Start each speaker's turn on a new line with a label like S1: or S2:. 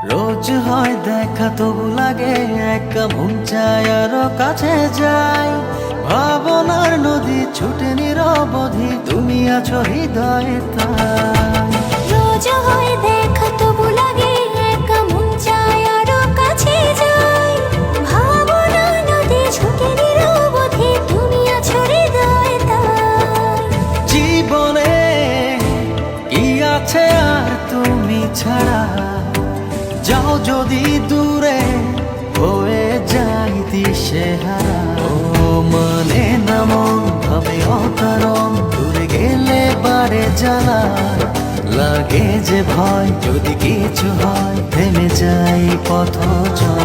S1: রোজ হয় দেখা তবু লাগে একা, মন চায় আরো কাছে যাই। ভাবনার নদী ছুটে নিরবধি, তুমি আছো হৃদয়ে তাই।
S2: রোজ হয় দেখা তবু লাগে একা, মন চায় আরো কাছে যাই। ভাবনার নদী ছুটে নিরবধি, তুমি আছো হৃদয়ে তাই।
S1: জীবনে কি আছে আর তুমি ছাড়া, যাও যদি দূরে হয়ে যাই দিশেহারা। ও মানে না মন ভাবে অকারণ, দূরে গেলে বাড়ে জ্বালা। লাগে যে ভয় যদি কিছু হয়, থেমে যাই পথ চলা।